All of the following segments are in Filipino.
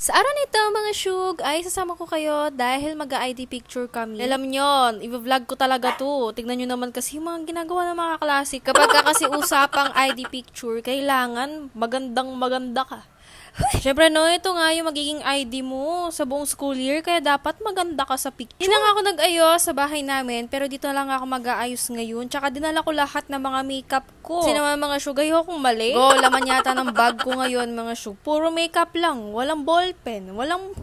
Sa araw nito mga syug ay sasama ko kayo dahil mag-ID picture kami. Alam nyo, i-vlog ko talaga to. Tignan nyo naman kasi yung mga ginagawa ng mga klase. Kapag kasi usapang ID picture, kailangan maganda ka. Siyempre no, ito nga yung magiging ID mo sa buong school year, kaya dapat maganda ka sa picture. Hindi na nga ako nag-ayos sa bahay namin, pero dito lang ako mag-aayos ngayon. Tsaka dinala ko lahat ng mga makeup ko. Kasi naman mga syug, ayokong mali. Go, laman yata ng bag ko ngayon mga syug. Puro makeup lang, walang ballpen, walang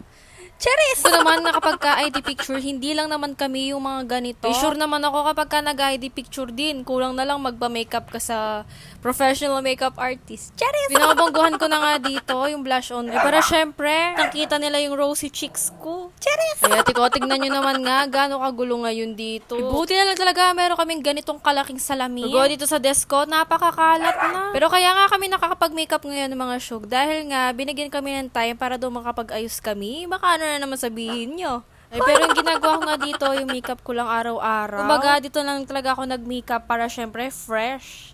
Charis! Ito naman na kapag ka-ID picture, hindi lang naman kami yung mga ganito. Sure naman ako kapag ka nag-ID picture din, kulang na lang magpa-makeup ka sa professional makeup artist. Charis! Pinakabongguhan ko na nga dito yung blush on. Para syempre, nakita nila yung rosy cheeks ko. Charis! Kaya tignan nyo naman nga, gaano kagulo ngayon dito. Buti na lang talaga, meron kaming ganitong kalaking salamin. Go dito sa desk ko, napakakalat na. Pero kaya nga kami nakakapag-makeup ngayon mga syug, dahil nga binigyan kami ng time para doon makapag-ayos kami. Baka na naman sabihin nyo. Pero yung ginagawa ko nga dito, yung makeup ko lang araw-araw. Kumbaga, dito lang talaga ako nag-makeup para syempre fresh.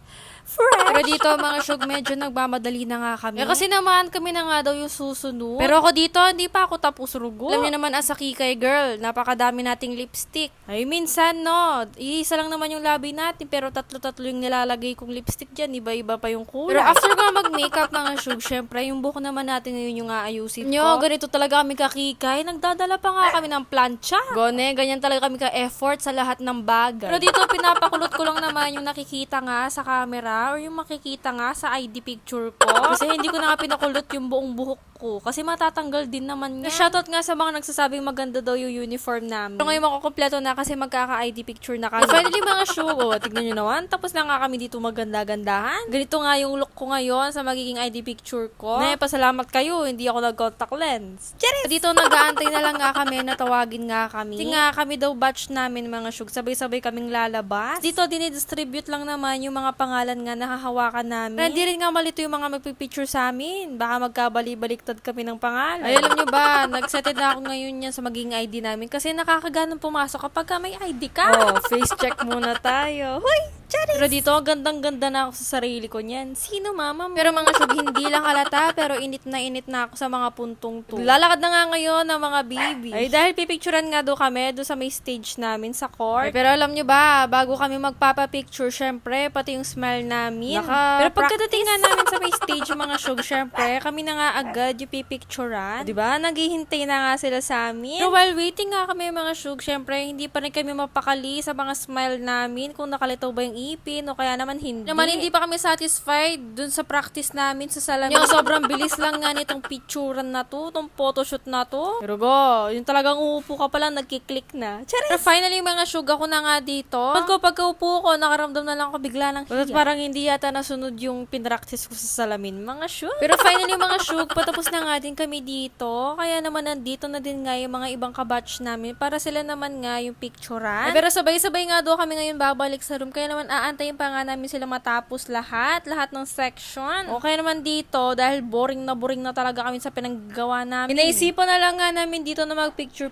Pero dito mga syug, medyo nagmamadali na nga kami. Kasi naman kami na nga daw yung susunod. Pero ako dito, hindi pa ako tapos rugo. Alam niyo naman as a kikay girl, napakadami nating lipstick. Ay minsan no, isa lang naman yung labi natin, pero tatlo-tatlo yung nilalagay kong lipstick dyan, iba-iba pa yung kulay. Pero after ko mag-makeup mga syug, syempre yung buhok naman natin ngayon yung aayusin ko. Ganito talaga kami kakikay, nagdadala pa nga kami ng plancha. Gone, ganyan talaga kami ka-effort sa lahat ng bagay. Pero dito pinapakulot ko lang naman yung nakikita nga sa camera or yung makikita nga sa ID picture ko. Kasi hindi ko na nga pinakulot yung buong buhok ko. Kasi matatanggal din naman yan. Shoutout nga sa mga nagsasabing maganda daw yung uniform namin. Pero ngayon makukompleto na kasi magkaka-ID picture na kami. Finally mga shoe, tignan nyo naman. Tapos na nga kami dito maganda-gandahan. Ganito nga yung look ko ngayon sa magiging ID picture ko. Pasalamat kayo, hindi ako nag-contact lens. Charis! Dito nag-aantay na lang nga kami, natawagin nga kami. Kasi nga kami daw batch namin mga shoe. Sabay-sabay kaming lalabas. Dito dinidistribute lang naman yung mga pangalan nga nahahawakan namin. Pero hindi rin nga malito yung mga magpipicture sa amin. Baka magkabali-baliktad kami ng pangalan. Ay, alam nyo ba, nag-setted na ako ngayon yan sa magiging ID namin kasi nakakaganong pumasok kapag ka may ID ka. Face check muna tayo. Hoy! Charis! Pero dito, gandang-ganda na ako sa sarili ko niyan. Sino mama mo? Pero mga syug, hindi lang halata, pero init na ako sa mga puntong to. Lalakad na nga ngayon ng mga baby. Ay, dahil pipicturean nga do kami do sa may stage namin sa court. Ay, pero alam nyo ba, bago kami magpapapicture, syempre, pati yung smile namin. Pero pagkadating nga namin sa may stage, mga syug, syempre, kami na nga agad yung pipicturean. Diba? Naghihintay na nga sila sa amin. Pero while waiting nga kami, mga syug, syempre, hindi pa rin kami mapakali sa mga smile namin kung nakalitaw ba yung ipin o kaya naman hindi. Hindi pa kami satisfied dun sa practice namin sa salamin. Yung sobrang bilis lang nga nitong picturean na to, tong photoshoot na to. Pero go, yung talagang uupo ka pala, nagkiklik na. Charis! Pero finally, mga syug, ako na nga dito. Pagkaupo ko, nakaramdam na lang ako bigla ng hiya. Parang hindi yata nasunod yung pinractice ko sa salamin, mga syug. Pero finally, mga syug, patapos na nga din kami dito. Kaya naman nandito na din nga yung mga ibang kabatch namin para sila naman nga yung picturean. Pero sabay-sabay nga do kami ngayon babalik sa room. Kaya naman aantayin pa nga namin sila matapos lahat ng section. Okay naman dito, dahil boring na talaga kami sa pinaggawa namin. Inaisipan na lang nga namin dito na mag-picture,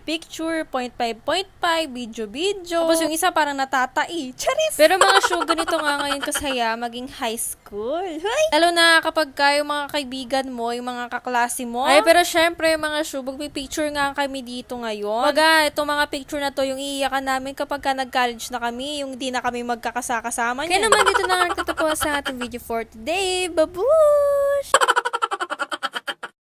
point 5, video. Tapos yung isa parang natatai. Charis! Pero mga show, ganito nga ngayon kasaya maging high school. Hoy! Lalo na kapag kayo mga kaibigan mo, yung mga kaklase mo. Ay, pero syempre mga show, magpipicture nga kami dito ngayon. Baga, itong mga picture na to, yung iiyakan namin kapag ka nag-college na kami, yung di na kami magkakasama. Kaya naman dito na nga nagtatapos sa ating video for today. Babu!